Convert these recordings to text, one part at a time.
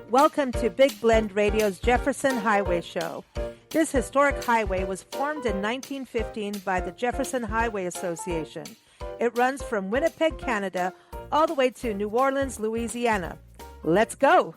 Welcome to Big Blend Radio's Jefferson Highway Show. This historic highway was formed in 1915 by the Jefferson Highway Association. It runs from Winnipeg, Canada, all the way to New Orleans, Louisiana. Let's go!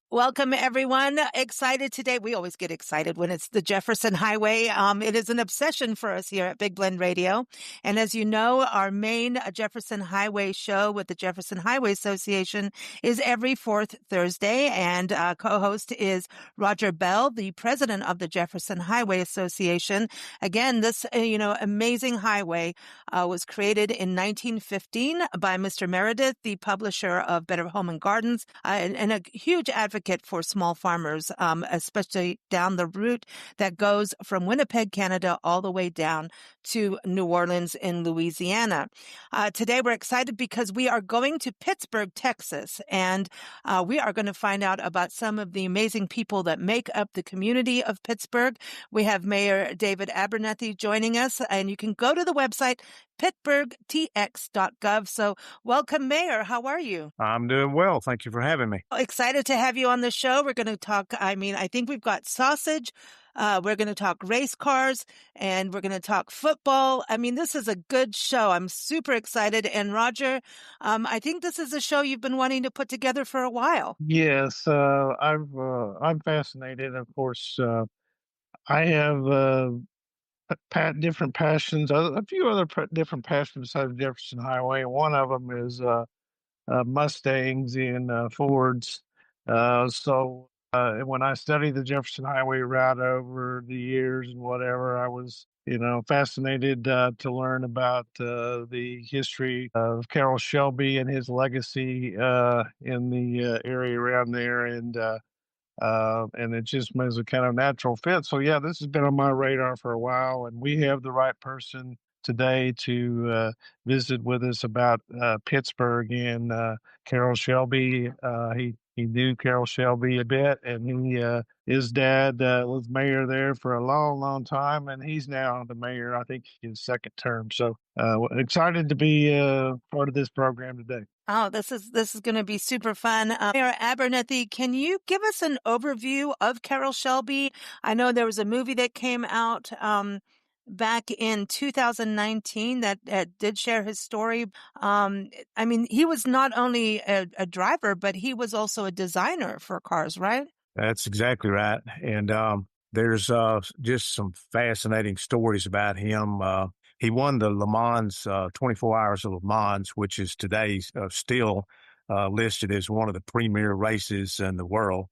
Welcome, everyone. Excited today. We always get excited when it's the Jefferson Highway. It is an obsession for us here at Big Blend Radio. And as you know, our main Jefferson Highway show with the Jefferson Highway Association is every fourth Thursday. And co-host is Roger Bell, the president of the Jefferson Highway Association. Again, this, amazing highway was created in 1915 by Mr. Meredith, the publisher of Better Home and Gardens, and a huge advocate for small farmers, especially down the route that goes from Winnipeg, Canada, all the way down to New Orleans in Louisiana. Today, we're excited because we are going to Pittsburgh, Texas, and we are going to find out about some of the amazing people that make up the community of Pittsburgh. We have Mayor David Abernathy joining us, and you can go to the website pittsburghtx.gov. So welcome, Mayor. How are you? I'm doing well. Thank you for having me. Excited to have you on the show. We're going to talk, I think we've got sausage. We're going to talk race cars, and we're going to talk football. This is a good show. I'm super excited. And Roger, I think this is a show you've been wanting to put together for a while. Yes, I'm fascinated. Of course, I have different passions, a few other different passions besides Jefferson Highway. One of them is Mustangs and Fords. So when I studied the Jefferson Highway route over the years and whatever, I was, fascinated to learn about the history of Carroll Shelby and his legacy in the area around there. And it just was a kind of natural fit. So, yeah, this has been on my radar for a while, and we have the right person today to visit with us about Pittsburgh and Carroll Shelby. He knew Carroll Shelby a bit, and his dad was mayor there for a long, long time, and he's now the mayor, I think, his second term. So excited to be part of this program today. Oh, this is going to be super fun. Mayor Abernathy, can you give us an overview of Carroll Shelby? I know there was a movie that came out back in 2019 that did share his story. He was not only a driver, but he was also a designer for cars, right? That's exactly right. And there's just some fascinating stories about him. He won the Le Mans 24 Hours of Le Mans, which is today still listed as one of the premier races in the world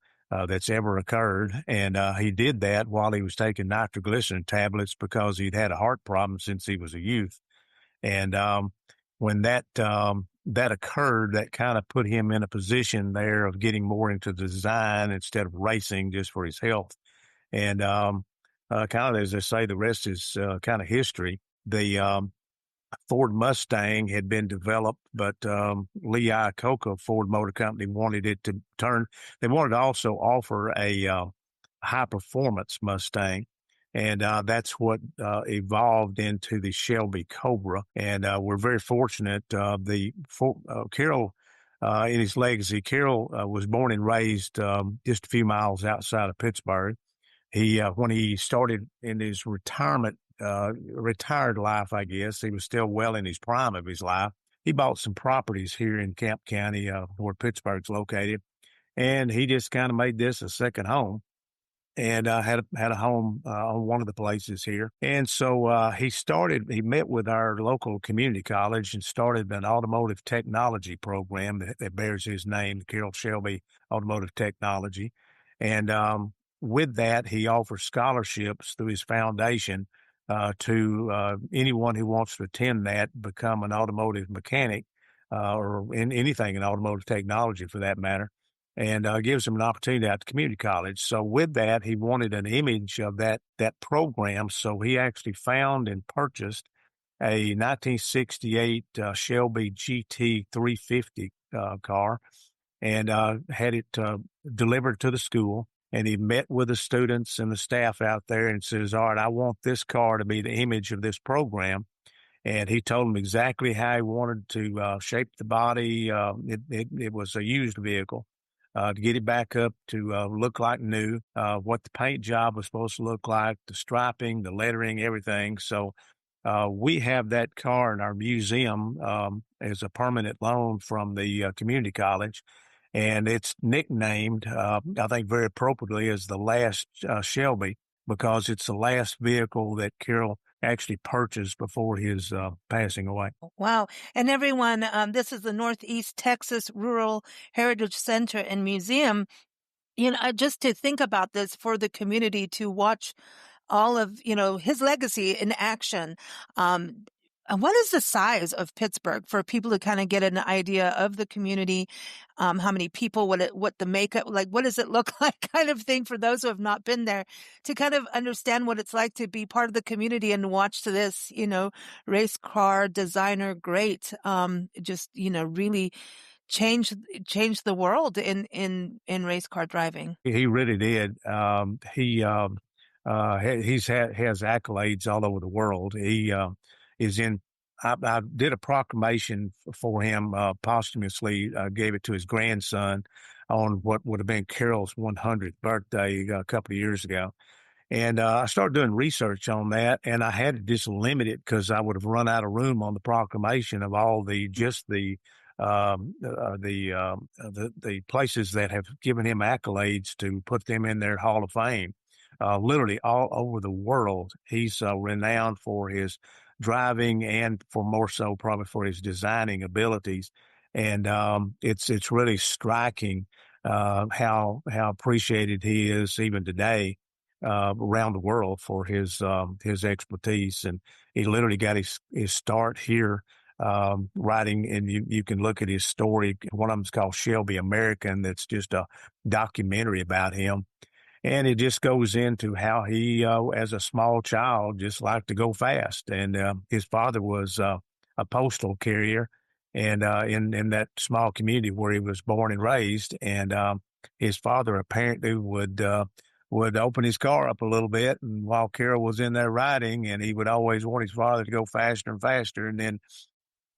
that's ever occurred. And he did that while he was taking nitroglycerin tablets because he'd had a heart problem since he was a youth. And when that occurred, that kind of put him in a position there of getting more into design instead of racing just for his health. And kind of, as they say, the rest is kind of history. The Ford Mustang had been developed, but Lee Iacocca Ford Motor Company wanted it to turn. They wanted to also offer a high-performance Mustang, and that's what evolved into the Shelby Cobra. And we're very fortunate. Carroll, in his legacy, Carroll was born and raised just a few miles outside of Pittsburgh. When he started in his retired life, I guess, he was still well in his prime of his life. He bought some properties here in Camp County, where Pittsburgh's located, and he just kind of made this a second home, and had a home on one of the places here. And so he met with our local community college and started an automotive technology program that bears his name, the Carroll Shelby Automotive Technology. And with that, he offers scholarships through his foundation to anyone who wants to attend that, become an automotive mechanic or in anything in automotive technology for that matter, and gives them an opportunity at the community college. So with that, he wanted an image of that program. So he actually found and purchased a 1968 Shelby GT 350 car and had it delivered to the school. And he met with the students and the staff out there and says, all right, I want this car to be the image of this program. and he told him exactly how he wanted to shape the body. It was a used vehicle. To get it back up to look like new, what the paint job was supposed to look like, the striping, the lettering, everything. So we have that car in our museum as a permanent loan from the community college. And it's nicknamed, I think very appropriately, as the last Shelby, because it's the last vehicle that Carroll actually purchased before his passing away. Wow. And everyone, this is the Northeast Texas Rural Heritage Center and Museum. Just to think about this for the community to watch all of, his legacy in action. And what is the size of Pittsburgh for people to kind of get an idea of the community? How many people, what the makeup, like, what does it look like kind of thing for those who have not been there to kind of understand what it's like to be part of the community and watch this, race car designer great. Just, really change the world in race car driving. He really did. Has accolades all over the world. He is in. I did a proclamation for him posthumously. Gave it to his grandson on what would have been Carroll's 100th birthday a couple of years ago. And I started doing research on that, and I had to just limit it because I would have run out of room on the proclamation of all the places that have given him accolades to put them in their Hall of Fame. Literally all over the world, he's renowned for his driving and for more so probably for his designing abilities. And it's really striking how appreciated he is even today around the world for his expertise. And he literally got his start here writing, and you can look at his story. One of them is called Shelby American. That's just a documentary about him. And it just goes into how he, as a small child, just liked to go fast. And his father was a postal carrier, and in that small community where he was born and raised. And his father apparently would open his car up a little bit, and while Carroll was in there riding, and he would always want his father to go faster and faster. And then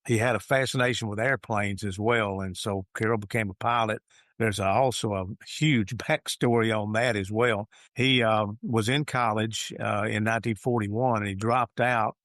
he had a fascination with airplanes as well, and so Carroll became a pilot. There's also a huge backstory on that as well. He was in college in 1941, and he dropped out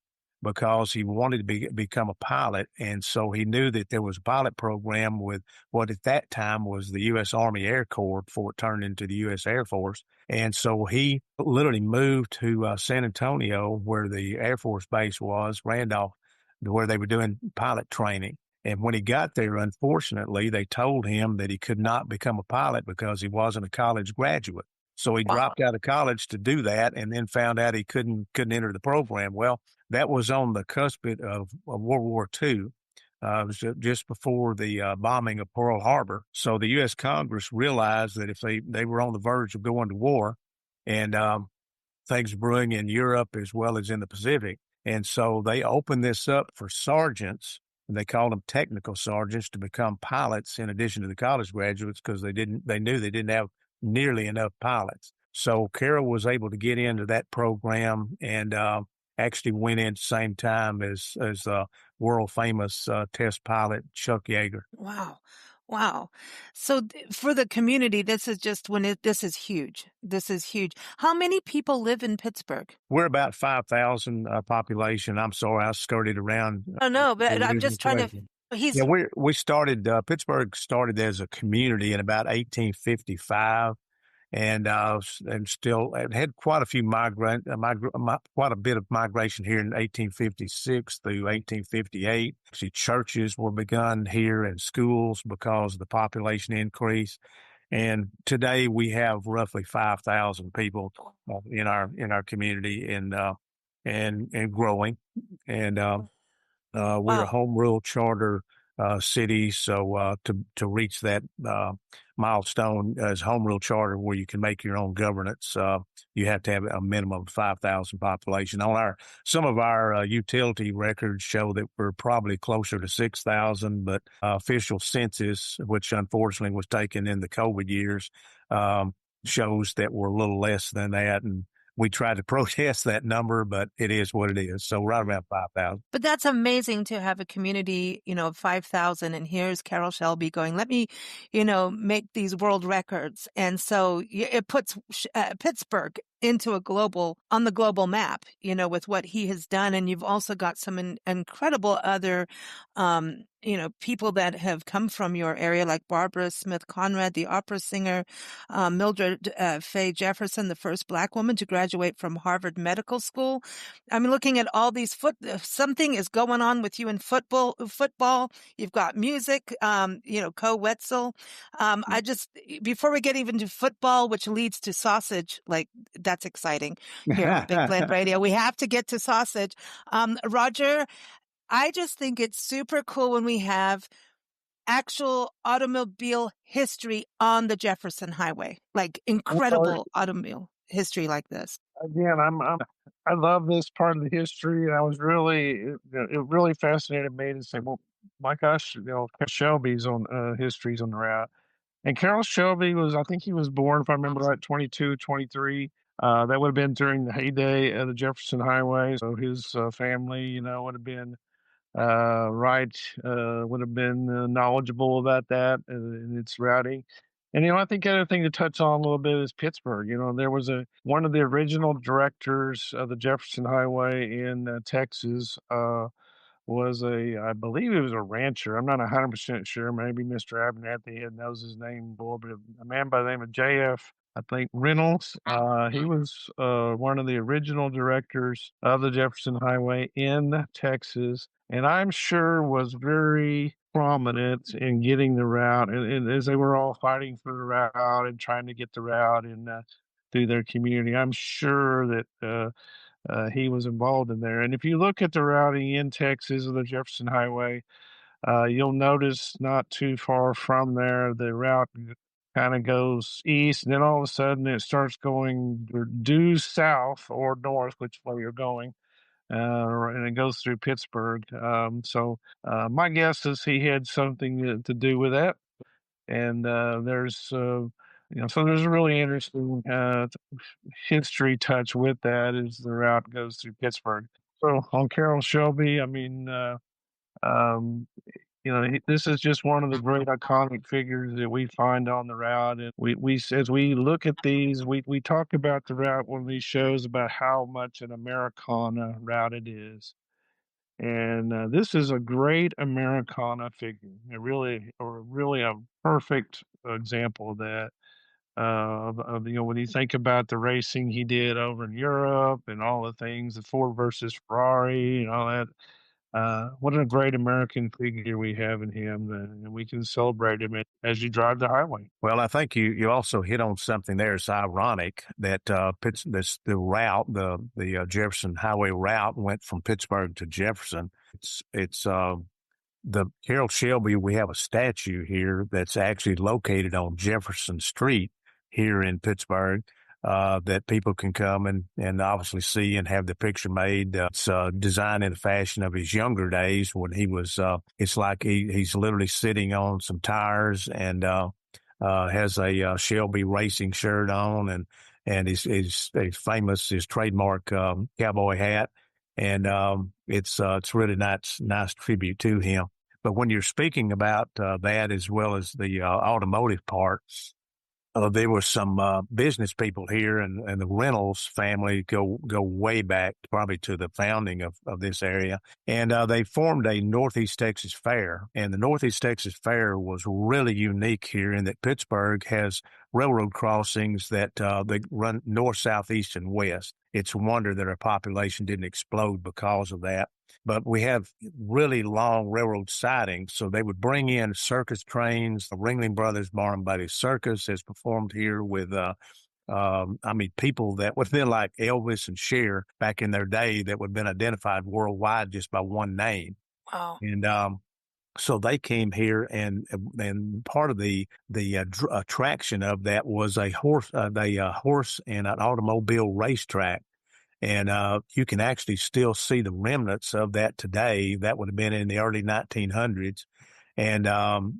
because he wanted to become a pilot. And so he knew that there was a pilot program with what at that time was the U.S. Army Air Corps before it turned into the U.S. Air Force. And so he literally moved to San Antonio, where the Air Force base was, Randolph, where they were doing pilot training. And when he got there, unfortunately, they told him that he could not become a pilot because he wasn't a college graduate. So he dropped out of college to do that, and then found out he couldn't enter the program. Well, that was on the cusp of World War II. It was just before the bombing of Pearl Harbor. So the U.S. Congress realized that if they were on the verge of going to war, and things brewing in Europe as well as in the Pacific. And so they opened this up for sergeants, and they called them technical sergeants, to become pilots in addition to the college graduates, because they knew they didn't have nearly enough pilots. So Carroll was able to get into that program, and actually went in at the same time as world famous test pilot Chuck Yeager. Wow. Wow. So for the community, this is just this is huge. This is huge. How many people live in Pittsburgh? We're about 5,000 population. I'm sorry, I skirted around. Oh, no, but I'm just trying to. Yeah, we started, Pittsburgh started as a community in about 1855. And still had quite a few quite a bit of migration here in 1856 through 1858. Actually, churches were begun here and schools because of the population increase. And today we have roughly 5,000 people in our community, and growing. And we're a home rule charter city, so to reach that milestone as home rule charter, where you can make your own governance, you have to have a minimum of 5,000 population. Some of our utility records show that we're probably closer to 6,000, but official census, which unfortunately was taken in the COVID years, shows that we're a little less than that. And we tried to protest that number, but it is what it is. So right around 5,000. But that's amazing to have a community, of 5,000. And here's Carroll Shelby going, let me, make these world records. And so it puts Pittsburgh into on the global map, with what he has done. And you've also got some incredible other, people that have come from your area, like Barbara Smith Conrad, the opera singer, Mildred Faye Jefferson, the first Black woman to graduate from Harvard Medical School. I'm looking at all these something is going on with you in football. You've got music, Co Wetzel. Before we get even to football, which leads to sausage, like that's exciting here on Big Blend Radio. We have to get to sausage. Roger, I just think it's super cool when we have actual automobile history on the Jefferson Highway, like incredible automobile history like this. Again, I love this part of the history. I was it really fascinated me to say, well, my gosh, Shelby's on history's on the route. And Carroll Shelby I think he was born, if I remember right, 22, 23. That would have been during the heyday of the Jefferson Highway. So his family, would have been would have been knowledgeable about that and its routing. And I think the other thing to touch on a little bit is Pittsburgh. There was one of the original directors of the Jefferson Highway in Texas. I believe he was a rancher. I'm not 100% sure. Maybe Mr. Abernathy knows his name more, but a man by the name of J.F. I think Reynolds. He was one of the original directors of the Jefferson Highway in Texas, and I'm sure was very prominent in getting the route. And as they were all fighting for the route and trying to get the route and through their community, I'm sure that he was involved in there. And if you look at the routing in Texas of the Jefferson Highway, you'll notice not too far from there, the route kind of goes east, and then all of a sudden it starts going due south or north, which way you're going. And it goes through Pittsburgh. So my guess is he had something to do with that. And so there's a really interesting history touch with that as the route goes through Pittsburgh. So on Carroll Shelby, I mean, this is just one of the great iconic figures that we find on the route. And we as we look at these, we talk about the route on these shows about how much an Americana route it is. And this is a great Americana figure. Really a perfect example of that. When you think about the racing he did over in Europe and all the things, the Ford versus Ferrari and all that. What a great American figure we have in him, and we can celebrate him as you drive the highway. Well, I think you also hit on something there. It's ironic that the route, the Jefferson Highway route, went from Pittsburgh to Jefferson. It's the Carroll Shelby. We have a statue here that's actually located on Jefferson Street here in Pittsburgh. That people can come and obviously see and have the picture made. It's designed in the fashion of his younger days when he was, it's like he's literally sitting on some tires and has a Shelby racing shirt on and his famous, his trademark cowboy hat. And it's really nice tribute to him. But when you're speaking about that as well as the automotive part, there were some business people here, and the Reynolds family go way back, probably to the founding of this area. And they formed a Northeast Texas Fair. And the Northeast Texas Fair was really unique here in that Pittsburgh has railroad crossings that they run north, south, east, and west. It's a wonder that our population didn't explode because of that. But we have really long railroad sidings, so they would bring in circus trains. The Ringling Brothers Bar and Buddy Circus has performed here with, people that would have been like Elvis and Cher back in their day that would have been identified worldwide just by one name. Wow. And so they came here, and part of the attraction of that was a horse and an automobile racetrack. And you can actually still see the remnants of that today. That would have been in the early 1900s. And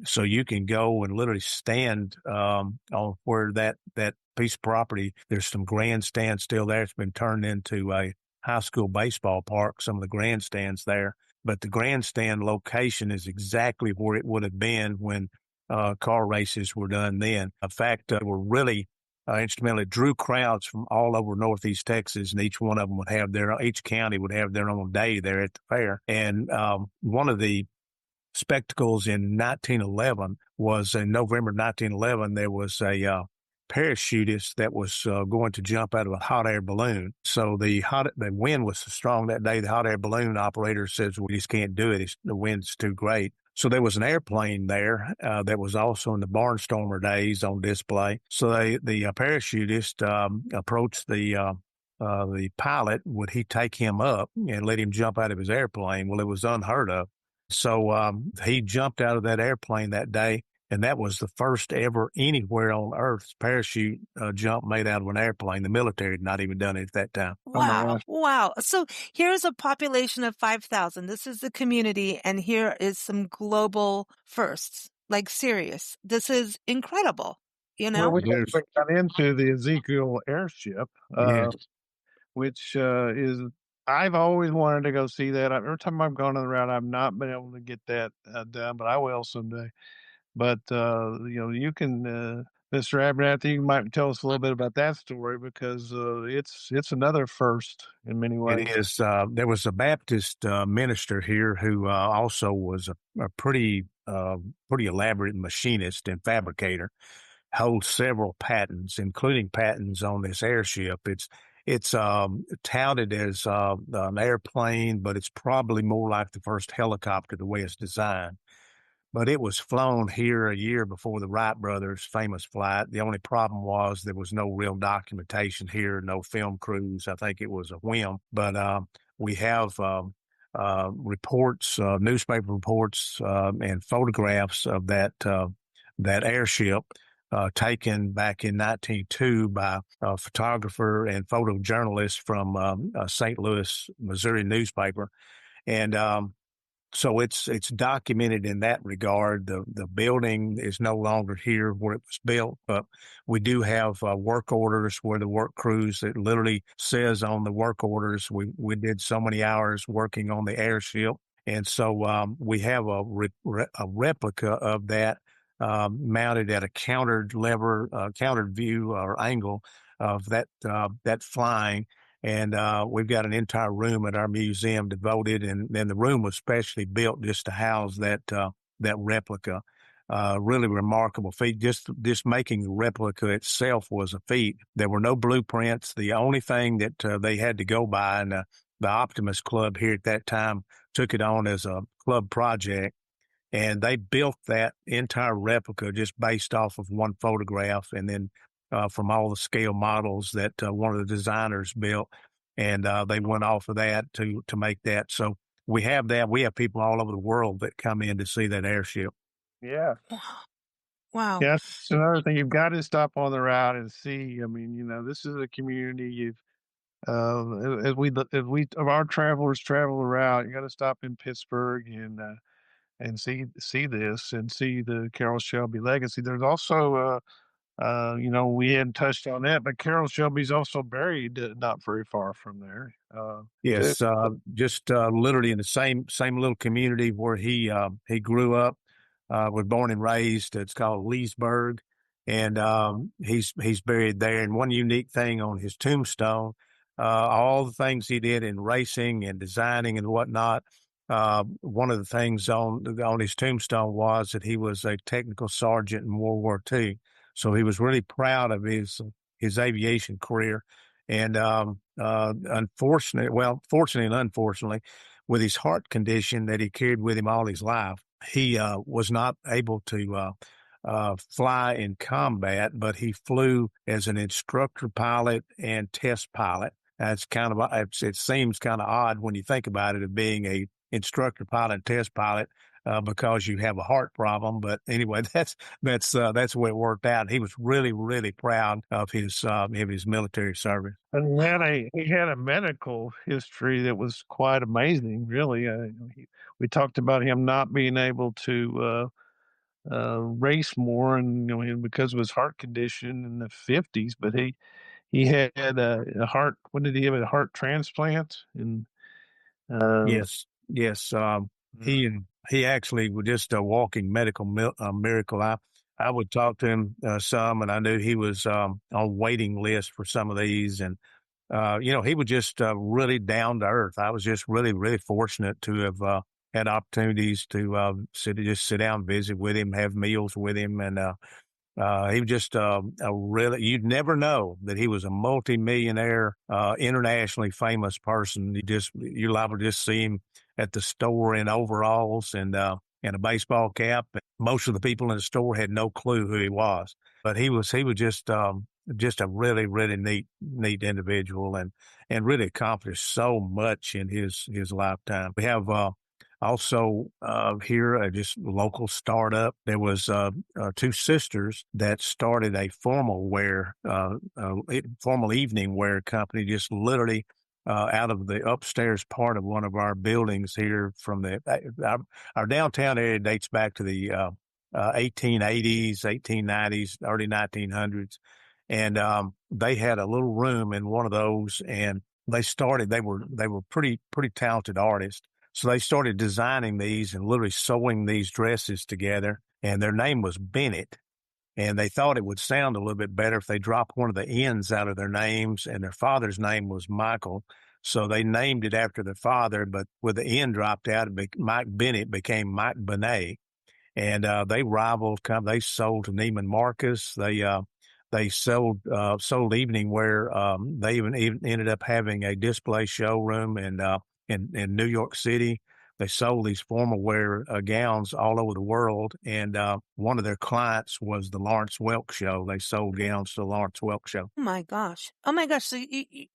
so you can go and literally stand on where that piece of property. There's some grandstands still there. It's been turned into a high school baseball park, some of the grandstands there. But the grandstand location is exactly where it would have been when car races were done then. In fact, were really instrumental. It drew crowds from all over Northeast Texas, and each one of them would have each county would have their own day there at the fair. And one of the spectacles in 1911 was in November 1911, there was a parachutist that was going to jump out of a hot air balloon. So the wind was so strong that day, the hot air balloon operator says, we just can't do it. The wind's too great. So there was an airplane there that was also in the Barnstormer days on display. So the parachutist approached the pilot. Would he take him up and let him jump out of his airplane? Well, it was unheard of. So he jumped out of that airplane that day, and that was the first ever anywhere on Earth parachute jump made out of an airplane. The military had not even done it at that time. Wow. Wow. So here's a population of 5,000. This is the community, and here is some global firsts. Like, serious. This is incredible, you know? Well, we got into the Ezekiel airship, Yes. which is, I've always wanted to go see that. Every time I've gone on the route, I've not been able to get that done, but I will someday. But you can, Mr. Abernathy, you might tell us a little bit about that story because it's another first in many ways. It is. There was a Baptist minister here who also was a pretty elaborate machinist and fabricator. Holds several patents, including patents on this airship. It's touted as an airplane, but it's probably more like the first helicopter the way it's designed. But it was flown here a year before the Wright brothers' famous flight. The only problem was there was no real documentation here, no film crews. I think it was a whim. But we have reports, newspaper reports, and photographs of that airship taken back in 1902 by a photographer and photojournalist from a St. Louis, Missouri newspaper. And so it's documented in that regard. The building is no longer here where it was built, but we do have work orders where the work crews, it literally says on the work orders, we did so many hours working on the airship. And so we have a replica of that mounted at a countered view or angle of that flying. And we've got an entire room at our museum devoted, and then the room was specially built just to house that replica. Really remarkable feat. Just making the replica itself was a feat. There were no blueprints. The only thing that they had to go by, and the Optimist Club here at that time took it on as a club project, and they built that entire replica just based off of one photograph, and then from all the scale models that one of the designers built, and they went off of that to make that. So we have that. We have people all over the world that come in to see that airship. Yeah. Wow. Yeah, that's another thing. You've got to stop on the route and see. I mean, this is a community. As we of our travelers travel the route, you got to stop in Pittsburgh and see this and see the Carroll Shelby legacy. There's also we hadn't touched on that, but Carroll Shelby's also buried not very far from there. Yes, just literally in the same little community where he grew up, was born and raised. It's called Leesburg, and he's buried there. And one unique thing on his tombstone, all the things he did in racing and designing and whatnot. One of the things on his tombstone was that he was a technical sergeant in World War II. So he was really proud of his aviation career. And fortunately and unfortunately, with his heart condition that he carried with him all his life, he was not able to fly in combat, but he flew as an instructor pilot and test pilot. That's kind of, it seems kind of odd when you think about it, of being a instructor pilot and test pilot. because you have a heart problem. But anyway, that's the way it worked out. He was really, really proud of his military service. And he had a medical history that was quite amazing, really. We talked about him not being able to race more, and because of his heart condition in the 50s. But he had a heart. When did he have a heart transplant? And Yes, yes. He actually was just a walking miracle. I would talk to him some, and I knew he was on waiting list for some of these, and he was just really down to earth. I was just really, really fortunate to have had opportunities to sit down, and visit with him, have meals with him, and he was just you'd never know that he was a multimillionaire, internationally famous person. You're liable to just see him at the store in overalls and a baseball cap. Most of the people in the store had no clue who he was, but he was just a really, really neat individual, and really accomplished so much in his lifetime. We have also here just local startup. There was two sisters that started a formal evening wear company, just literally out of the upstairs part of one of our buildings here. From our downtown area dates back to the 1880s, 1890s, early 1900s. And they had a little room in one of those, and they were pretty talented artists. So they started designing these and literally sewing these dresses together. And their name was Bennett. And they thought it would sound a little bit better if they dropped one of the N's out of their names. And their father's name was Michael. So they named it after their father, but with the N dropped out, Mike Bennett became Mike Benet. And they rivaled. They sold to Neiman Marcus. They sold evening wear. They even ended up having a display showroom in New York City. They sold these formal wear gowns all over the world. And one of their clients was the Lawrence Welk Show. They sold gowns to the Lawrence Welk Show. Oh my gosh. Oh my gosh. So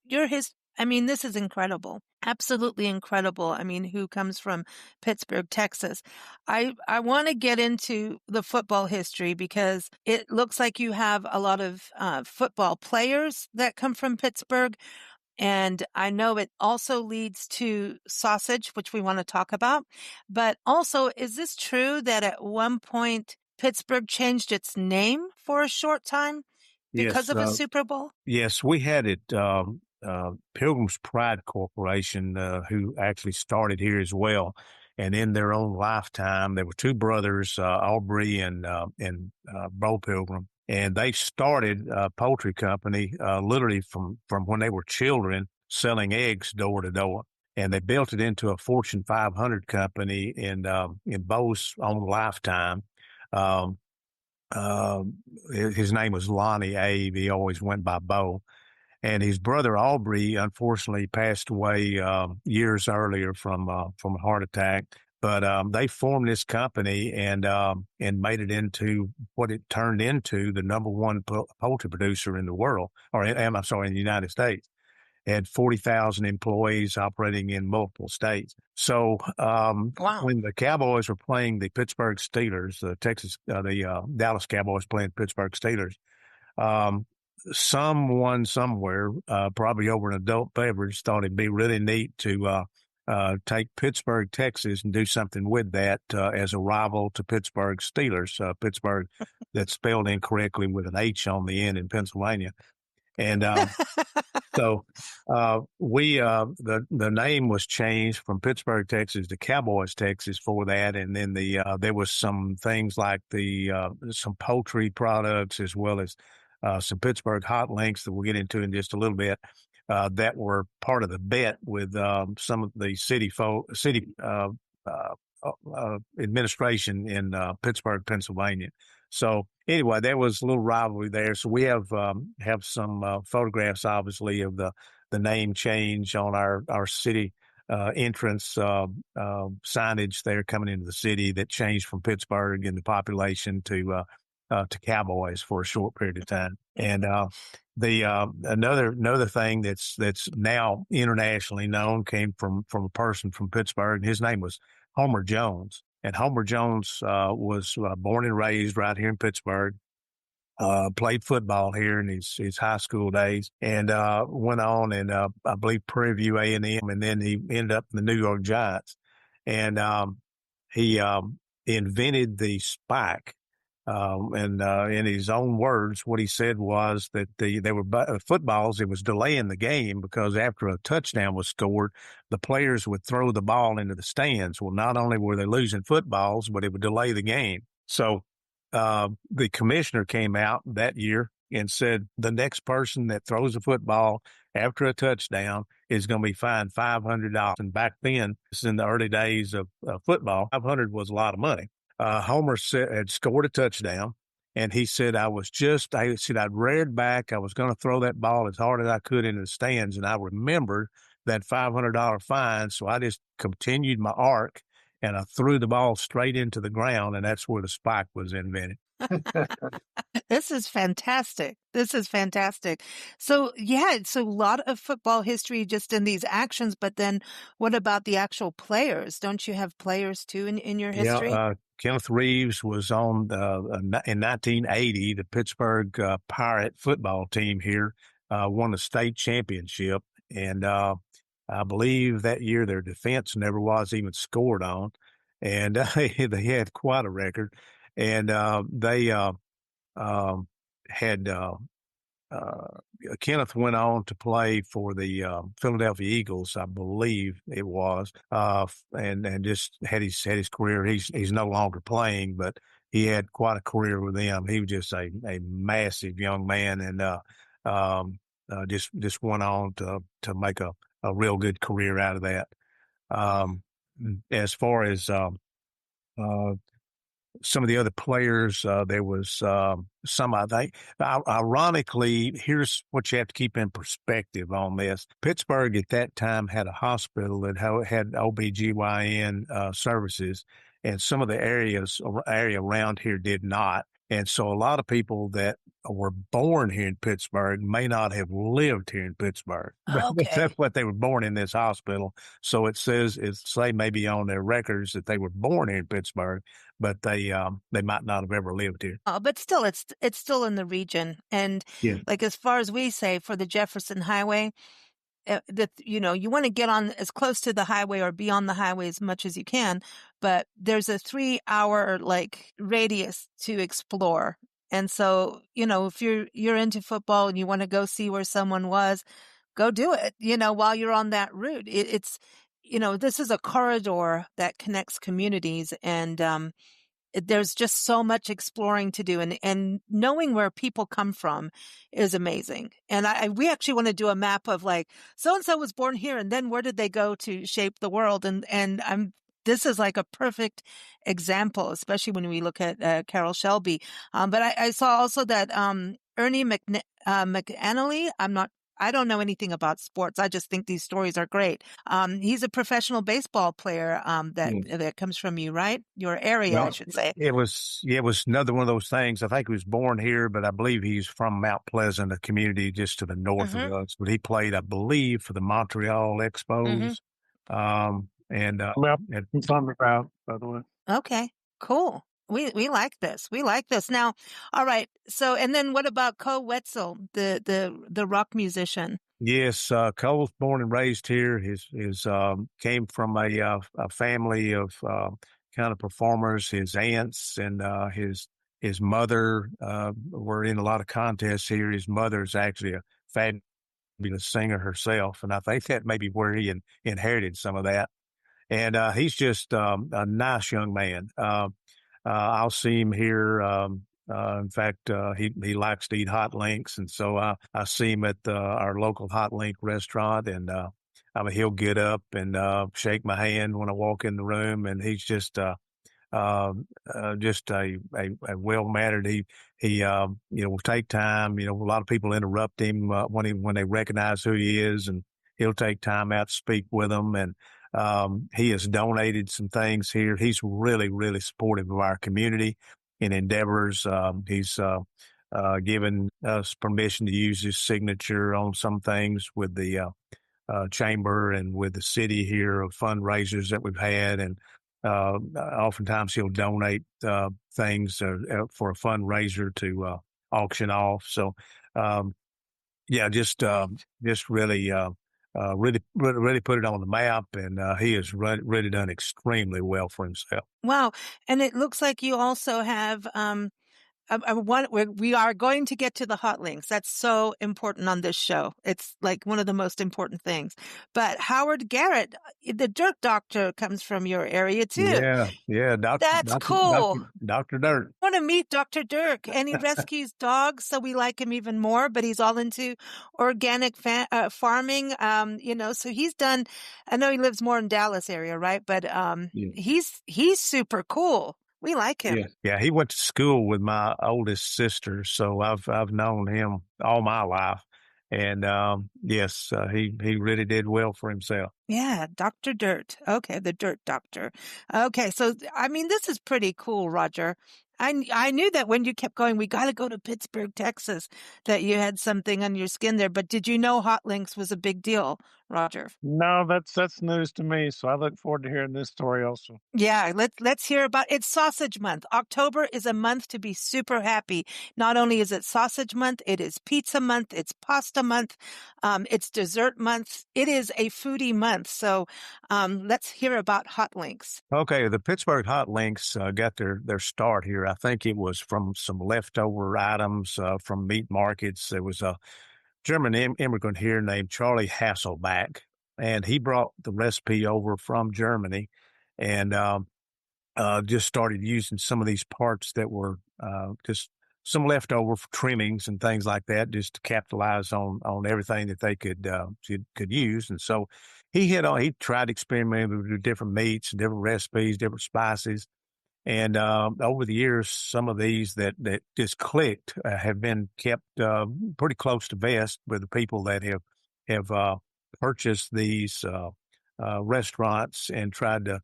you're this is incredible. Absolutely incredible. Who comes from Pittsburgh, Texas. I want to get into the football history because it looks like you have a lot of football players that come from Pittsburgh. And I know it also leads to sausage, which we want to talk about. But also, is this true that at one point Pittsburgh changed its name for a short time because of a Super Bowl? Yes, we had it. Pilgrim's Pride Corporation, who actually started here as well. And in their own lifetime, there were two brothers, Aubrey and Bo Pilgrim. And they started a poultry company literally from when they were children, selling eggs door to door. And they built it into a Fortune 500 company in Bo's own lifetime. His name was Lonnie Abe. He always went by Bo. And his brother Aubrey, unfortunately, passed away years earlier from a heart attack. But they formed this company and made it into what it turned into, the number one poultry producer in the world, in the United States. Had 40,000 employees operating in multiple states. So when the Cowboys were playing the Pittsburgh Steelers, the Dallas Cowboys playing Pittsburgh Steelers, someone somewhere, probably over an adult beverage, thought it'd be really neat to take Pittsburgh, Texas, and do something with that as a rival to Pittsburgh Steelers. Pittsburgh, that's spelled incorrectly with an H on the end in Pennsylvania. And so the name was changed from Pittsburgh, Texas to Cowboys, Texas for that. And then there was some things like some poultry products as well as some Pittsburg Hot Links that we'll get into in just a little bit that were part of the bet with some of the city administration in Pittsburgh, Pennsylvania. So anyway, there was a little rivalry there. So we have some photographs, obviously, of the name change on our city entrance signage there coming into the city that changed from Pittsburgh and the population to Cowboys for a short period of time. And another thing that's now internationally known came from a person from Pittsburgh, and his name was Homer Jones. And Homer Jones was born and raised right here in Pittsburgh. Played football here in his high school days, and went on and I believe Prairie View A&M, and then he ended up in the New York Giants. And he invented the spike. And in his own words, what he said was that they were footballs. It was delaying the game because after a touchdown was scored, the players would throw the ball into the stands. Well, not only were they losing footballs, but it would delay the game. So the commissioner came out that year and said the next person that throws a football after a touchdown is going to be fined $500. And back then, this is in the early days of football, $500 was a lot of money. Homer had scored a touchdown, and he said, I said, I'd reared back. I was going to throw that ball as hard as I could into the stands, and I remembered that $500 fine, so I just continued my arc, and I threw the ball straight into the ground, and that's where the spike was invented. This is fantastic. This is fantastic. So, yeah, it's a lot of football history just in these actions, but then what about the actual players? Don't you have players too in your history? Yeah, Kenneth Reeves was on in 1980, the Pittsburgh Pirate football team here won the state championship. And I believe that year their defense never was even scored on. And they had quite a record. And they had Kenneth went on to play for the Philadelphia Eagles, I believe it was, and just had his career. He's no longer playing, but he had quite a career with them. He was just a massive young man, and just went on to make a real good career out of that. As far as some of the other players, there was some, I think. Ironically, here's what you have to keep in perspective on this. Pittsburgh at that time had a hospital that had OBGYN services, and some of the area around here did not. And so a lot of people that were born here in Pittsburgh may not have lived here in Pittsburgh. Okay. That's what they were born in this hospital. So it say maybe on their records that they were born here in Pittsburgh, but they might not have ever lived here. But still, it's still in the region. And Yeah. like as far as we say for the Jefferson Highway, that you want to get on as close to the highway or be on the highway as much as you can, but there's a 3-hour like radius to explore. And so, if you're into football and you want to go see where someone was, go do it, while you're on that route. It's this is a corridor that connects communities, and there's just so much exploring to do, and knowing where people come from is amazing. And we actually want to do a map of like, so-and-so was born here, and then where did they go to shape the world? And this is like a perfect example, especially when we look at Carroll Shelby. But I saw also that Ernie McAnally, I don't know anything about sports. I just think these stories are great. He's a professional baseball player that comes from you, right? Your area, I should say. It was another one of those things. I think he was born here, but I believe he's from Mount Pleasant, a community just to the north of us. But he played, I believe, for the Montreal Expos. It's on the route, by the way. Okay, cool. We like this. We like this. Now, all right. So, and then what about Cole Wetzel, the rock musician? Yes, Cole's born and raised here. His came from a family of kind of performers. His aunts and his mother were in a lot of contests here. His mother is actually a fabulous singer herself, and I think that may be where he inherited some of that. And he's just a nice young man. I'll see him here. In fact, he likes to eat hot links, and so I see him at our local hot link restaurant, and he'll get up and shake my hand when I walk in the room, and he's just a well-mannered. He will take time. A lot of people interrupt him when they recognize who he is, and he'll take time out to speak with them. And he has donated some things here. He's really, really supportive of our community and endeavors. He's given us permission to use his signature on some things with the chamber and with the city here of fundraisers that we've had. And Oftentimes he'll donate things for a fundraiser to auction off. So, yeah, just really, really put it on the map, and he has really done extremely well for himself. Wow. And it looks like you also have we are going to get to the hot links. That's so important on this show. It's like one of the most important things. But Howard Garrett, the Dirt Doctor, comes from your area too. Yeah, That's cool. Dr. Dirt. I want to meet Dr. Dirk, and he rescues dogs, so we like him even more. But he's all into organic farming, So he's done. I know he lives more in Dallas area, right? But he's super cool. We like him. Yeah, he went to school with my oldest sister, so I've known him all my life, and yes, he really did well for himself. Yeah, Dr. Dirt. Okay, the Dirt Doctor. Okay, so I mean, this is pretty cool, Roger. I knew that when you kept going, we got to go to Pittsburgh, Texas, that you had something on your skin there. But did you know Hot Links was a big deal, Roger? No, that's news to me. So I look forward to hearing this story also. Yeah, let's hear about it's Sausage Month. October is a month to be super happy. Not only is it Sausage Month, it is Pizza Month, it's Pasta Month, it's Dessert Month. It is a foodie month. So let's hear about Hot Links. Okay, the Pittsburgh Hot Links got their start here. I think it was from some leftover items from meat markets. There was a German immigrant here named Charlie Hasselback, and he brought the recipe over from Germany and just started using some of these parts that were just some leftover trimmings and things like that, just to capitalize on everything that they could use. And so he tried experimenting with different meats, different recipes, different spices. And over the years, some of these that just clicked have been kept pretty close to vest with the people that have purchased these restaurants and tried to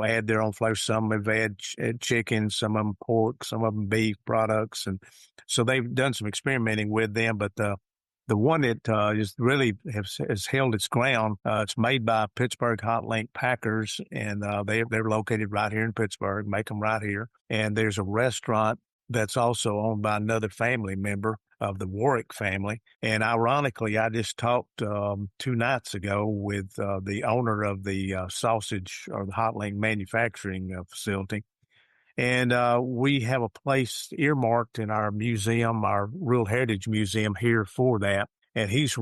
add their own flavor. Some have had chicken, some of them pork, some of them beef products, and so they've done some experimenting with them. But the one that is really has held its ground. It's made by Pittsburg Hot Link Packers, and they're located right here in Pittsburgh. Make them right here, and there's a restaurant that's also owned by another family member of the Warwick family. And ironically, I just talked 2 nights ago with the owner of the sausage or the Hot Link manufacturing facility. And we have a place earmarked in our museum, our Rural Heritage Museum here for that. And he's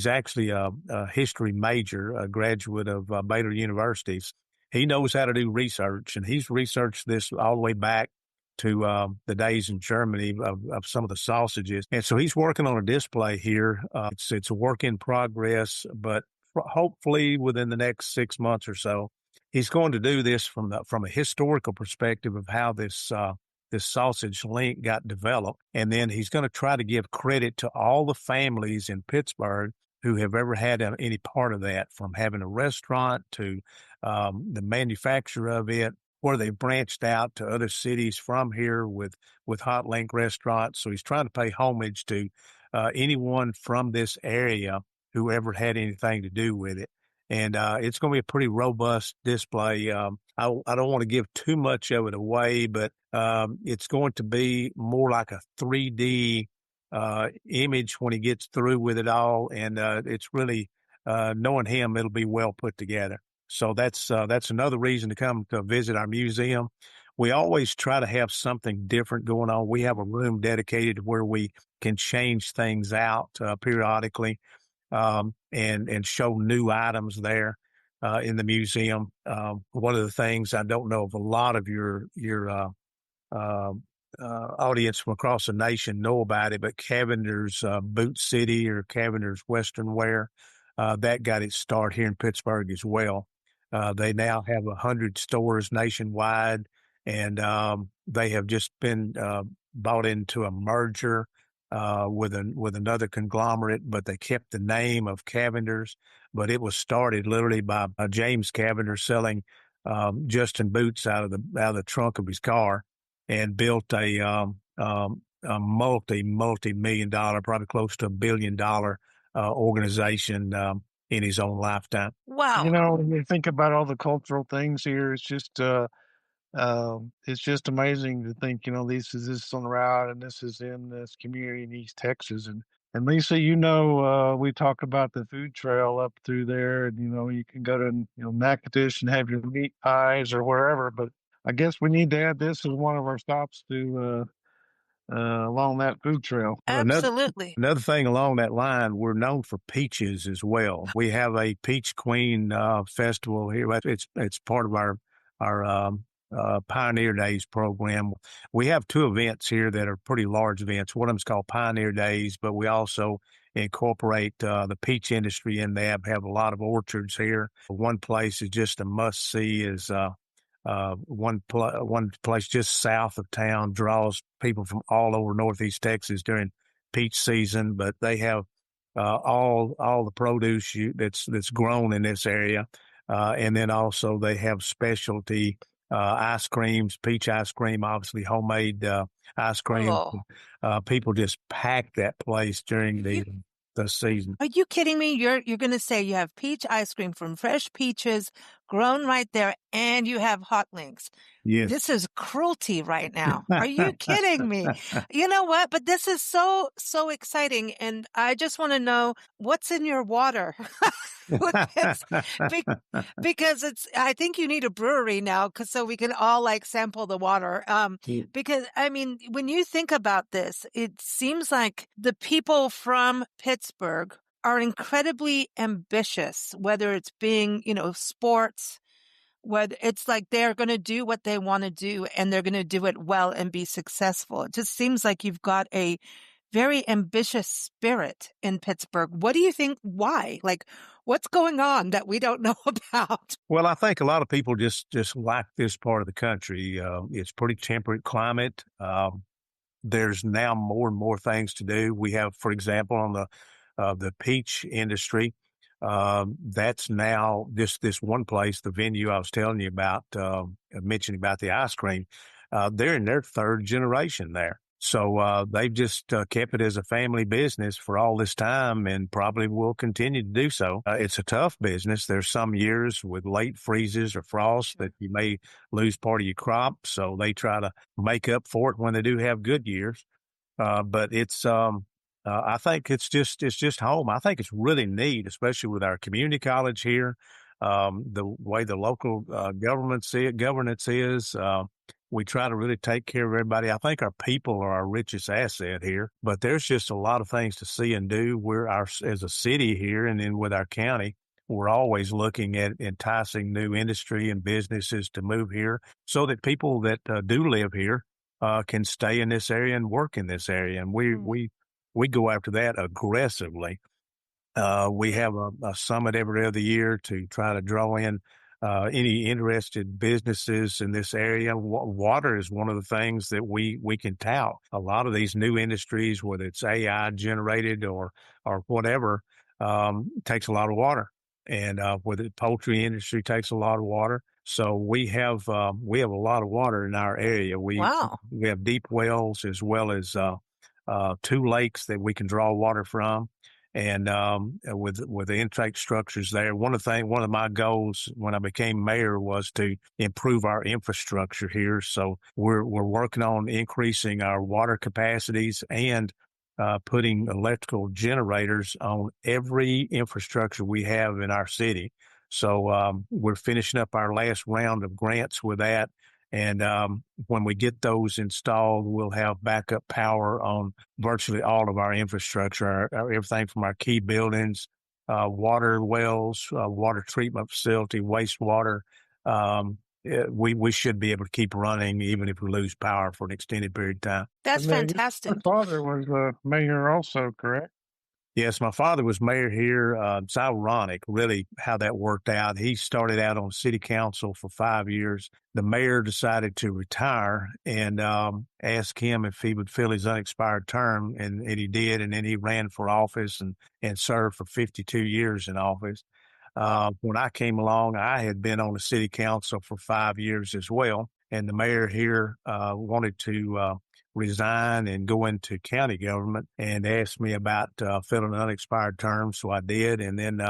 actually a history major, a graduate of Baylor Universities. He knows how to do research, and he's researched this all the way back to the days in Germany of some of the sausages. And so he's working on a display here. It's a work in progress, but hopefully within the next 6 months or so, he's going to do this from a historical perspective of how this sausage link got developed. And then he's going to try to give credit to all the families in Pittsburgh who have ever had any part of that, from having a restaurant to the manufacture of it, where they've branched out to other cities from here with Hot Link restaurants. So he's trying to pay homage to anyone from this area who ever had anything to do with it. And it's going to be a pretty robust display. I don't want to give too much of it away, but it's going to be more like a 3D image when he gets through with it all. And it's really, knowing him, it'll be well put together. So that's another reason to come to visit our museum. We always try to have something different going on. We have a room dedicated where we can change things out periodically. And show new items there in the museum. One of the things, I don't know if a lot of your audience from across the nation know about it, but Cavender's Boot City or Cavender's Western Wear, that got its start here in Pittsburgh as well. They now have 100 stores nationwide, and they have just been bought into a merger with another conglomerate, but they kept the name of Cavender's. But it was started literally by James Cavender selling Justin boots out of the trunk of his car, and built a multi-million dollar, probably close to $1 billion organization in his own lifetime. Wow. When you think about all the cultural things here, it's just amazing to think, this is on the route and this is in this community in East Texas. And Lisa, we talk about the food trail up through there, and you can go to Natchitoches and have your meat pies or wherever. But I guess we need to add this as one of our stops to along that food trail. Well, Another Absolutely. another thing along that line, we're known for peaches as well. We have a Peach Queen festival here. It's part of our Pioneer Days program. We have two events here that are pretty large events. One of them's called Pioneer Days, but we also incorporate the peach industry in there. Have a lot of orchards here. One place is just a must see is one place just south of town draws people from all over Northeast Texas during peach season, but they have all the produce that's grown in this area, and then also they have specialty ice creams, peach ice cream, obviously homemade ice cream. Oh, People just pack that place during the season. are you kidding me? You're going to say you have peach ice cream from fresh peaches grown right there, and you have hot links. Yes. This is cruelty right now. Are you kidding me? You know what? But this is so exciting, and I just want to know what's in your water. Because I think you need a brewery now, so we can all like sample the water. Because I mean, when you think about this, it seems like the people from Pittsburgh are incredibly ambitious, whether it's being, sports, whether it's like they're going to do what they want to do and they're going to do it well and be successful. It just seems like you've got a very ambitious spirit in Pittsburgh. What do you think? Why? Like, what's going on that we don't know about? Well, I think a lot of people just like this part of the country. It's pretty temperate climate. There's now more and more things to do. We have, for example, on the peach industry, that's now this one place, the venue I was telling you about, mentioning about the ice cream. They're in their third generation there. So they've just kept it as a family business for all this time and probably will continue to do so. It's a tough business. There's some years with late freezes or frost that you may lose part of your crop. So they try to make up for it when they do have good years. But I think it's just home. I think it's really neat, especially with our community college here. The way the local governance is, we try to really take care of everybody. I think our people are our richest asset here, but there's just a lot of things to see and do. As a city here, and then with our county, we're always looking at enticing new industry and businesses to move here so that people that do live here can stay in this area and work in this area. And we go after that aggressively. We have a summit every other year to try to draw in any interested businesses in this area. Water is one of the things that we can tout. A lot of these new industries, whether it's AI generated or whatever, takes a lot of water. And whether the poultry industry takes a lot of water. So we have a lot of water in our area. Wow. We have deep wells as well as two lakes that we can draw water from. And with the intake structures there, one of my goals when I became mayor was to improve our infrastructure here. So we're working on increasing our water capacities and putting electrical generators on every infrastructure we have in our city. So we're finishing up our last round of grants with that. And when we get those installed, we'll have backup power on virtually all of our infrastructure, everything from our key buildings, water wells, water treatment facility, wastewater. We should be able to keep running even if we lose power for an extended period of time. That's fantastic. My father was mayor also, correct? Yes, my father was mayor here. It's ironic, really, how that worked out. He started out on city council for 5 years. The mayor decided to retire and asked him if he would fill his unexpired term, and he did. And then he ran for office and served for 52 years in office. When I came along, I had been on the city council for 5 years as well. And the mayor here wanted to resign and go into county government and asked me about filling an unexpired term. So I did. And then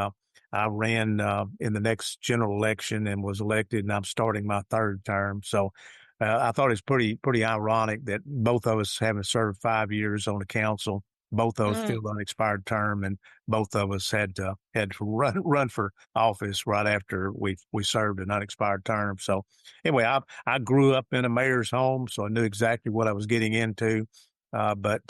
I ran in the next general election and was elected, and I'm starting my third term. So I thought it's pretty ironic that both of us having served 5 years on the council, both of us filled an expired term, and both of us had to run for office right after we served an unexpired term. So anyway, I grew up in a mayor's home, so I knew exactly what I was getting into. But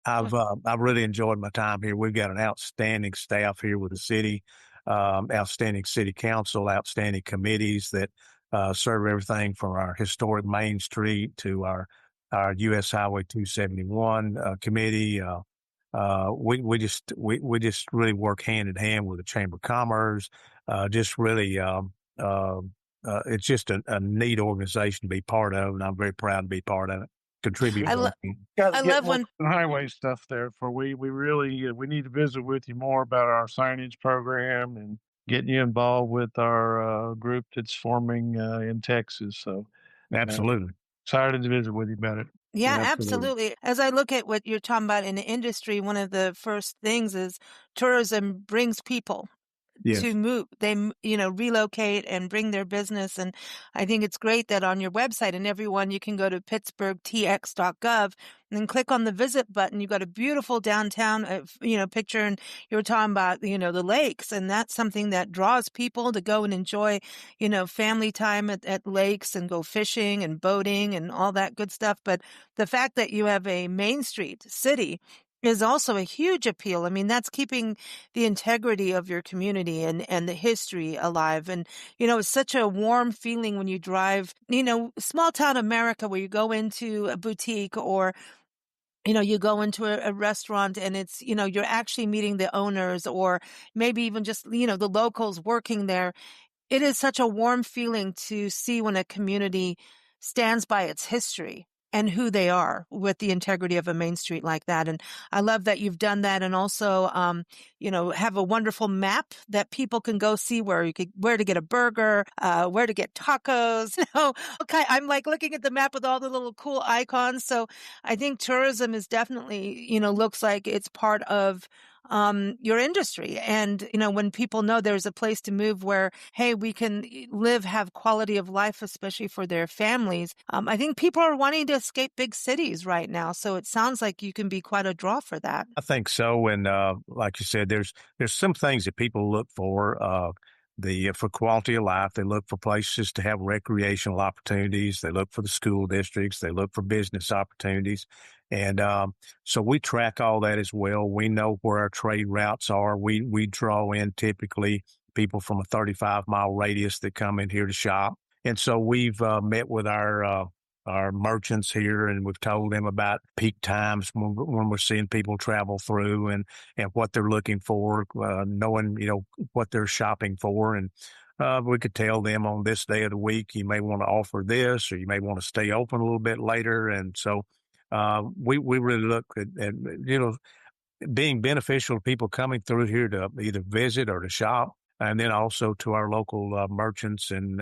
I've really enjoyed my time here. We've got an outstanding staff here with the city, outstanding city council, outstanding committees that serve everything from our historic Main Street to our U.S. Highway 271 committee. We just really work hand in hand with the Chamber of Commerce. Just really, it's just a neat organization to be part of, and I'm very proud to be part of it. Contribute. I love when highway stuff there. For we really we need to visit with you more about our signage program and getting you involved with our group that's forming in Texas. So Absolutely. excited to visit with you about it. Yeah, absolutely. As I look at what you're talking about in the industry, one of the first things is tourism brings people to move. They, relocate and bring their business. And I think it's great that on your website and everyone, you can go to pittsburghtx.gov and then click on the visit button. You've got a beautiful downtown, picture. And you were talking about, the lakes. And that's something that draws people to go and enjoy, family time at lakes and go fishing and boating and all that good stuff. But the fact that you have a Main Street city is also a huge appeal. I mean, that's keeping the integrity of your community and the history alive. And, it's such a warm feeling when you drive, small town America where you go into a boutique or, you go into a restaurant and it's, you're actually meeting the owners or maybe even just, the locals working there. It is such a warm feeling to see when a community stands by its history and who they are with the integrity of a Main Street like that. And I love that you've done that and also, have a wonderful map that people can go see where to get a burger, where to get tacos. Okay. I'm like looking at the map with all the little cool icons. So I think tourism is definitely, looks like it's part of your industry. And, when people know there's a place to move where, hey, we can have quality of life, especially for their families. I think people are wanting to escape big cities right now. So it sounds like you can be quite a draw for that. I think so. And like you said, there's some things that people look for. For quality of life, they look for places to have recreational opportunities. They look for the school districts. They look for business opportunities. And so we track all that as well. We know where our trade routes are. We draw in typically people from a 35-mile radius that come in here to shop. And so we've met with our merchants here, and we've told them about peak times when we're seeing people travel through and what they're looking for, knowing, what they're shopping for. And we could tell them on this day of the week, you may want to offer this, or you may want to stay open a little bit later. And so we really look at, being beneficial to people coming through here to either visit or to shop, and then also to our local merchants and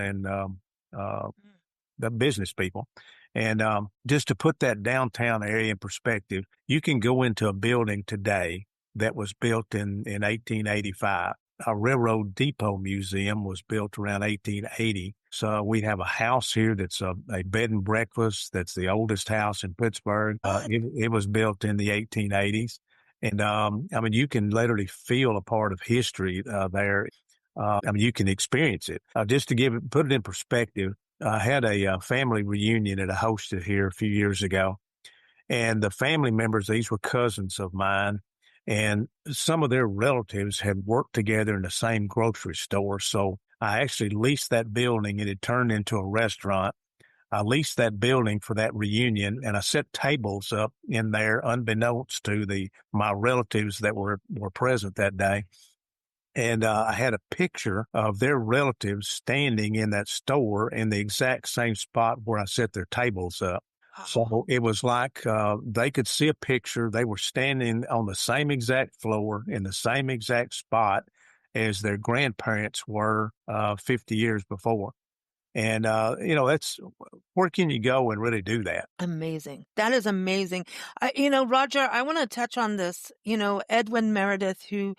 the business people. And just to put that downtown area in perspective, you can go into a building today that was built in 1885. Our Railroad Depot Museum was built around 1880. So we have a house here that's a bed and breakfast. That's the oldest house in Pittsburgh. It was built in the 1880s. And you can literally feel a part of history there. You can experience it. Just to put it in perspective, I had a family reunion that I hosted here a few years ago. And the family members, these were cousins of mine, and some of their relatives had worked together in the same grocery store. So I actually leased that building, and it turned into a restaurant. I leased that building for that reunion, and I set tables up in there unbeknownst to my relatives that were present that day. And I had a picture of their relatives standing in that store in the exact same spot where I set their tables up. So it was like they could see a picture. They were standing on the same exact floor in the same exact spot as their grandparents were 50 years before. And, that's where can you go and really do that? Amazing. That is amazing. Roger, I want to touch on this, Edwin Meredith, who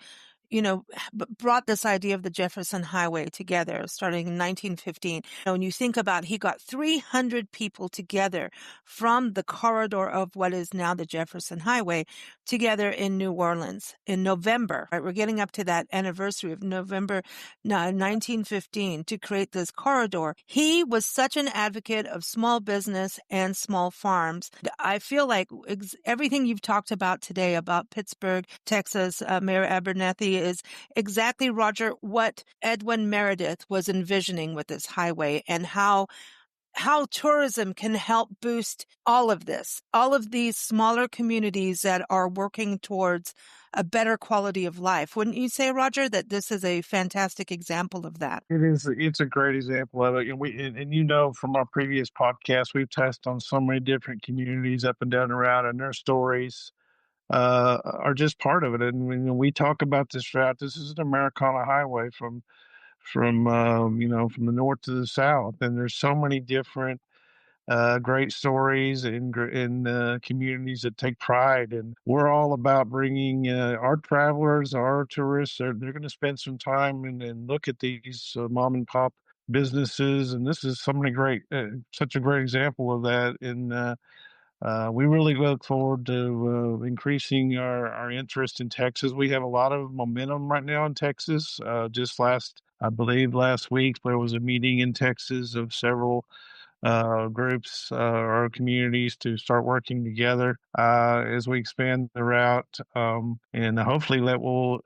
brought this idea of the Jefferson Highway together starting in 1915. When you think about, he got 300 people together from the corridor of what is now the Jefferson Highway together in New Orleans in November. Right? We're getting up to that anniversary of November 1915 to create this corridor. He was such an advocate of small business and small farms. I feel like everything you've talked about today about Pittsburgh, Texas, Mayor Abernathy is exactly, Roger, what Edwin Meredith was envisioning with this highway, and how tourism can help boost all of this, all of these smaller communities that are working towards a better quality of life. Wouldn't you say, Roger, that this is a fantastic example of that? It is. It's a great example of it. And from our previous podcast, we've touched on so many different communities up and down the route, and their stories are just part of it. And when we talk about this route, this is an Americana highway from the north to the south, and there's so many different great stories in communities that take pride. And we're all about bringing our travelers, our tourists. They're going to spend some time and look at these mom and pop businesses, and this is such a great example of that. And we really look forward to increasing our interest in Texas. We have a lot of momentum right now in Texas. I believe last week, there was a meeting in Texas of several groups or communities to start working together as we expand the route. And hopefully that will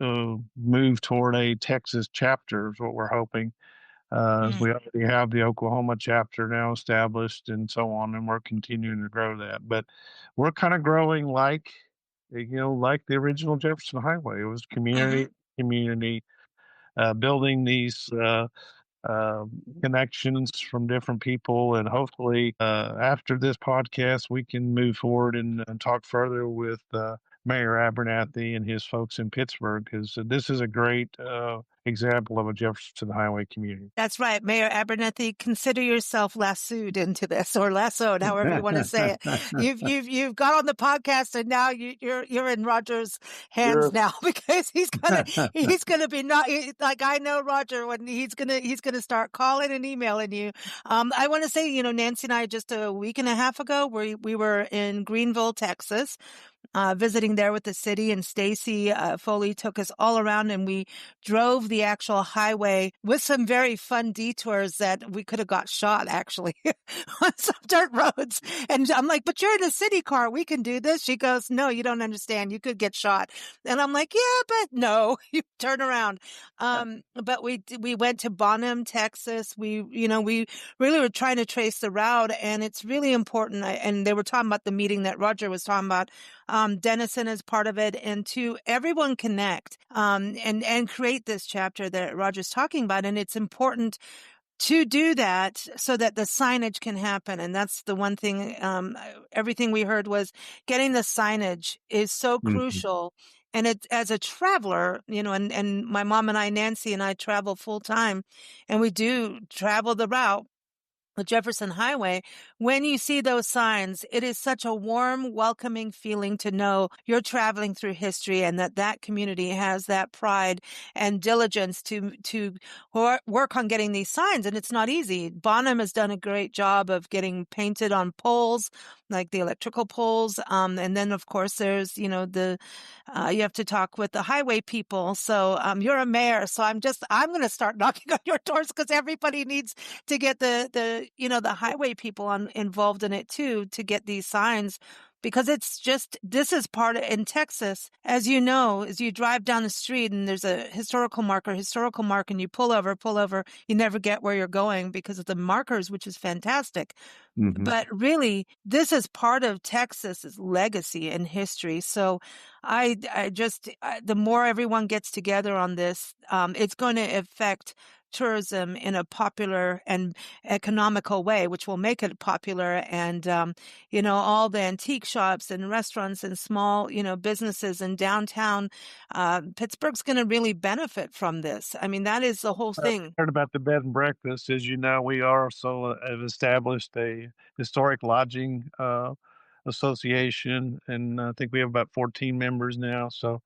move toward a Texas chapter, is what we're hoping. We already have the Oklahoma chapter now established and so on, and we're continuing to grow that. But we're kind of growing like the original Jefferson Highway. It was community, building these uh, connections from different people. And hopefully, after this podcast, we can move forward and talk further with Mayor Abernathy and his folks in Pittsburgh, because this is a great example of a Jefferson Highway community. That's right. Mayor Abernathy, consider yourself lassoed into this, or lassoed, however you want to say it. You've got on the podcast, and now you're in Roger's hands now, because he's gonna be not like, I know Roger, when he's gonna start calling and emailing you. I want to say, Nancy and I, just a week and a half ago, we were in Greenville, Texas, visiting there with the city, and Stacy Foley took us all around, and we drove the actual highway with some very fun detours that we could have got shot, actually, on some dirt roads. And I'm like, but you're in a city car. We can do this. She goes, no, you don't understand. You could get shot. And I'm like, yeah, but no, you turn around. But we went to Bonham, Texas. We really were trying to trace the route, and it's really important. And they were talking about the meeting that Roger was talking about. Denison is part of it, and to everyone connect, and create this chapter that Roger's talking about. And it's important to do that so that the signage can happen. And that's the one thing, everything we heard was getting the signage is so crucial. And as a traveler, and my mom and I, Nancy and I, travel full time, and we do travel the route, the Jefferson Highway. When you see those signs, it is such a warm, welcoming feeling to know you're traveling through history, and that community has that pride and diligence to work on getting these signs. And it's not easy. Bonham has done a great job of getting painted on poles, like the electrical poles. And then, of course, there's, you have to talk with the highway people. So you're a mayor. So I'm going to start knocking on your doors, because everybody needs to get the highway people involved in it too, to get these signs, because this is part in Texas, as you know, as you drive down the street and there's a historical marker, and you pull over, you never get where you're going because of the markers, which is fantastic. But really, this is part of Texas's legacy and history. So the more everyone gets together on this, it's going to affect tourism in a popular and economical way, which will make it popular. And, all the antique shops and restaurants and small, businesses in downtown, Pittsburgh's going to really benefit from this. I mean, that is the whole thing. I heard about the bed and breakfast. As you know, we also have established a historic lodging association, and I think we have about 14 members now. So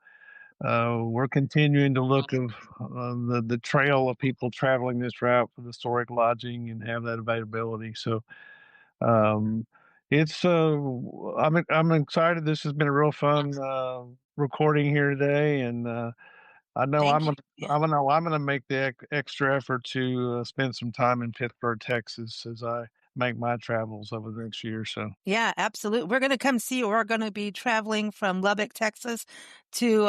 we're continuing to look of the trail of people traveling this route for the historic lodging and have that availability. So it's I'm excited. This has been a real fun recording here today, and I know Thank you. I'm gonna make the extra effort to spend some time in Pittsburgh, Texas, as I make my travels over the next year or so. Yeah, absolutely. We're going to come see you. We're going to be traveling from Lubbock, Texas to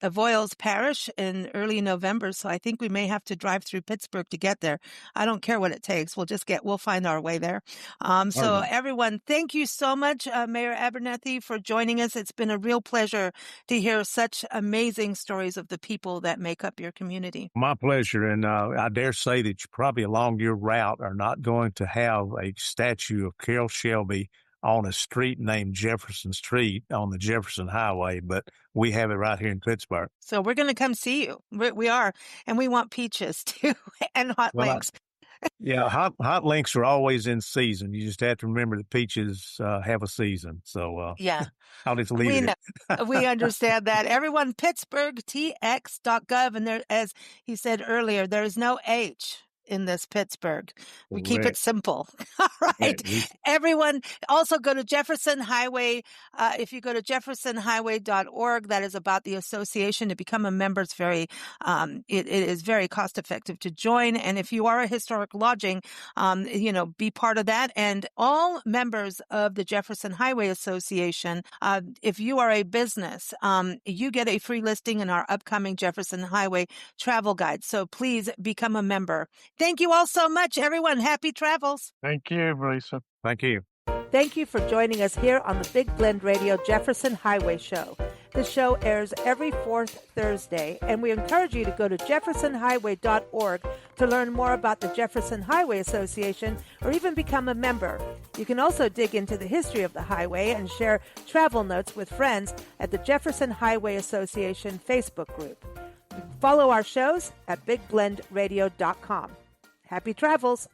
Avoyelles Parish in early November. So I think we may have to drive through Pittsburgh to get there. I don't care what it takes. We'll find our way there. So Okay. everyone, thank you so much, Mayor Abernathy, for joining us. It's been a real pleasure to hear such amazing stories of the people that make up your community. My pleasure. And I dare say that you probably along your route are not going to have a statue of Carroll Shelby on a street named Jefferson Street on the Jefferson Highway, but we have it right here in Pittsburgh. So we're going to come see you. We are. And we want peaches too and hot Well, links. yeah, hot links are always in season. You just have to remember the peaches have a season. So Yeah. I'll just leave We it know. at We understand that. Everyone, PittsburghTX.gov. And there, as he said earlier, there is no H in this Pittsburgh. We keep it Correct. simple. All right. Yeah, Everyone, also go to Jefferson Highway. If you go to jeffersonhighway.org, that is about the association. To become a member, it's very, it is very cost effective to join. And if you are a historic lodging, be part of that. And all members of the Jefferson Highway Association, if you are a business, you get a free listing in our upcoming Jefferson Highway travel guide. So please become a member. Thank you all so much, everyone. Happy travels. Thank you, Lisa. Thank you. Thank you for joining us here on the Big Blend Radio Jefferson Highway Show. The show airs every fourth Thursday, and we encourage you to go to jeffersonhighway.org to learn more about the Jefferson Highway Association or even become a member. You can also dig into the history of the highway and share travel notes with friends at the Jefferson Highway Association Facebook group. Follow our shows at bigblendradio.com. Happy travels.